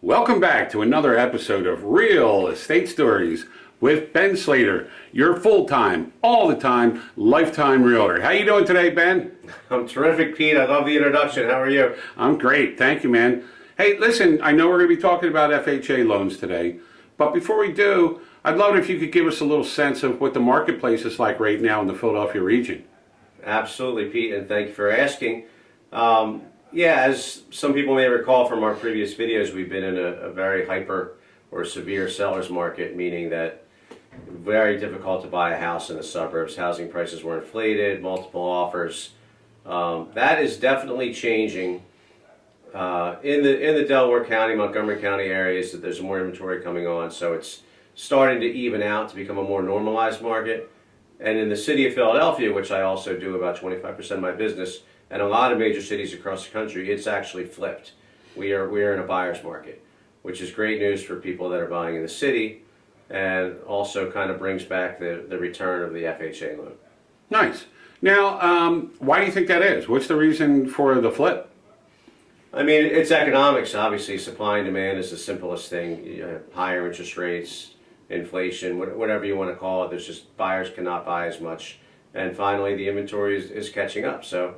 Welcome back to another episode of Real Estate Stories with Ben Slater, your full-time, all-the-time, lifetime realtor. How you doing today, Ben? I'm terrific, Pete. I love the introduction. How are you? I'm great. Thank you, man. Hey, listen, I know we're going to be talking about FHA loans today, but before we do, I'd love it if you could give us a little sense of what the marketplace is like right now in the Philadelphia region. Absolutely, Pete, and thank you for asking. Yeah, as some people may recall from our previous videos, we've been in a very hyper or severe seller's market, meaning that very difficult to buy a house in the suburbs. Housing prices were inflated, multiple offers. That is definitely changing. In the Delaware County, Montgomery County areas, that there's more inventory coming on, so it's starting to even out to become a more normalized market. And in the city of Philadelphia, which I also do about 25% of my business, and a lot of major cities across the country, it's actually flipped. We are in a buyer's market, which is great news for people that are buying in the city, and also kind of brings back the return of the FHA loan. Nice. Now, why do you think that is? What's the reason for the flip? I mean, it's economics. Obviously, supply and demand is the simplest thing. You know, higher interest rates, inflation, whatever you want to call it. There's just buyers cannot buy as much. And finally, the inventory is catching up. So,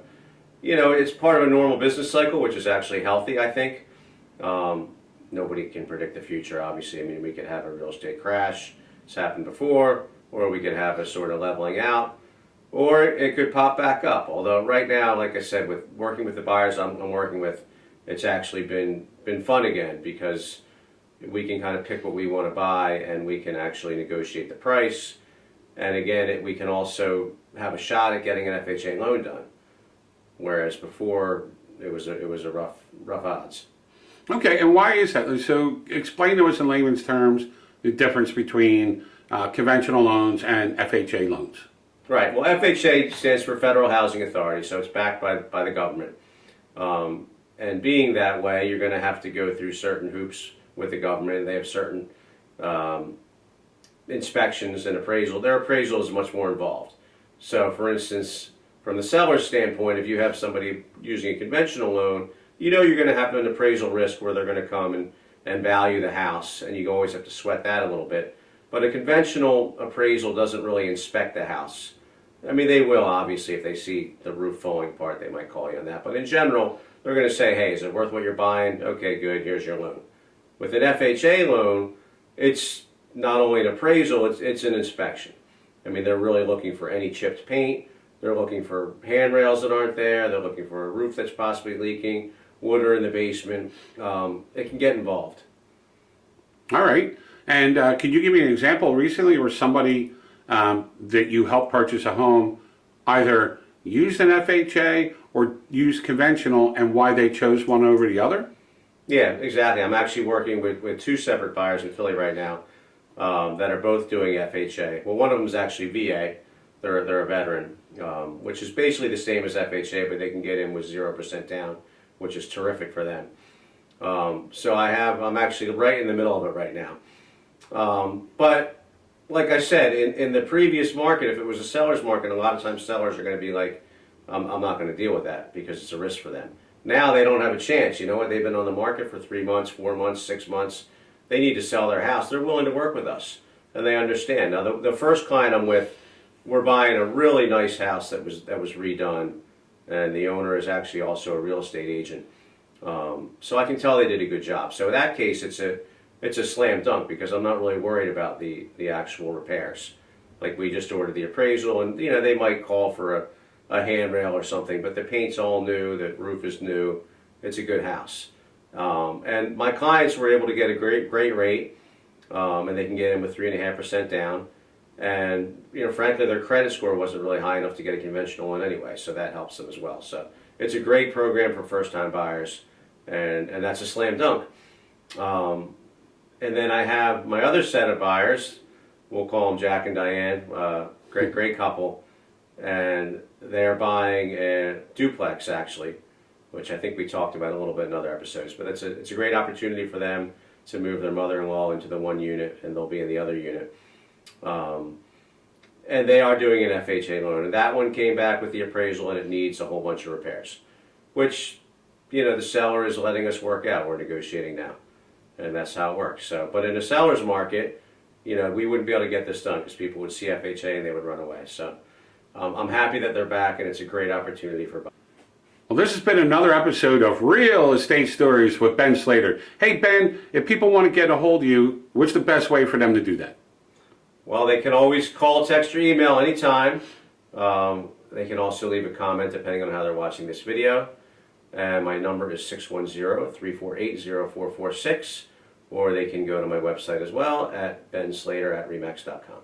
you know, it's part of a normal business cycle, which is actually healthy, I think. Nobody can predict the future, obviously. I mean, we could have a real estate crash. It's happened before. Or we could have a sort of leveling out. Or it could pop back up. Although right now, like I said, with working with the buyers I'm working with, it's actually been fun again, because we can kind of pick what we want to buy, and we can actually negotiate the price. And again, we can also have a shot at getting an FHA loan done. Whereas before, it was a rough odds. Okay, and why is that? So explain to us in layman's terms the difference between conventional loans and FHA loans. Right. Well, FHA stands for Federal Housing Authority, so it's backed by the government. And being that way, you're going to have to go through certain hoops with the government. They have certain inspections and appraisal. Their appraisal is much more involved. So, for instance, from the seller's standpoint, if you have somebody using a conventional loan, you know you're going to have an appraisal risk where they're going to come and value the house, and you always have to sweat that a little bit. But a conventional appraisal doesn't really inspect the house. I mean, they will, obviously, if they see the roof falling apart, they might call you on that. But in general, they're going to say, hey, is it worth what you're buying? Okay, good, here's your loan. With an FHA loan, it's not only an appraisal, it's an inspection. I mean, they're really looking for any chipped paint. They're looking for handrails that aren't there. They're looking for a roof that's possibly leaking, water in the basement. It can get involved. All right. And could you give me an example recently where somebody that you helped purchase a home either used an FHA or used conventional, and why they chose one over the other? Yeah, exactly. I'm actually working with two separate buyers in Philly right now that are both doing FHA. Well, one of them is actually VA. They're a veteran, which is basically the same as FHA, but they can get in with 0% down, which is terrific for them. So I'm actually right in the middle of it right now. But like I said, in the previous market, if it was a seller's market, a lot of times sellers are going to be like, I'm not going to deal with that because it's a risk for them. Now they don't have a chance. You know what? They've been on the market for 3 months, 4 months, 6 months. They need to sell their house. They're willing to work with us, and they understand. Now, the first client I'm with, we're buying a really nice house that was redone, and the owner is actually also a real estate agent. So I can tell they did a good job. So in that case, it's a slam dunk, because I'm not really worried about the actual repairs. Like, we just ordered the appraisal, and you know, they might call for a handrail or something, but the paint's all new, the roof is new. It's a good house. And my clients were able to get a great rate, and they can get in with 3.5% down. And you know, frankly, their credit score wasn't really high enough to get a conventional one anyway, so that helps them as well. So it's a great program for first-time buyers, and that's a slam dunk. And then I have my other set of buyers. We'll call them Jack and Diane, great couple, and they're buying a duplex, actually, which I think we talked about a little bit in other episodes. But it's a great opportunity for them to move their mother-in-law into the one unit, and they'll be in the other unit. And they are doing an FHA loan, and that one came back with the appraisal, and it needs a whole bunch of repairs, which, you know, the seller is letting us work out. We're negotiating now. and that's how it works. So, but in a seller's market, we wouldn't be able to get this done because people would see FHA and they would run away. So, I'm happy that they're back, and it's a great opportunity for buyers. Well, this has been another episode of Real Estate Stories with Ben Slater. Hey, Ben, if people want to get a hold of you, what's the best way for them to do that? Well, they can always call, text, or email anytime. They can also leave a comment depending on how they're watching this video. And my number is 610-348-0446. Or they can go to my website as well at benslater@remax.com.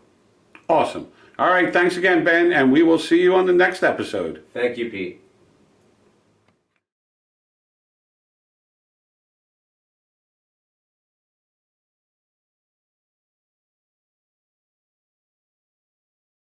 Awesome. All right, thanks again, Ben, and we will see you on the next episode. Thank you, Pete.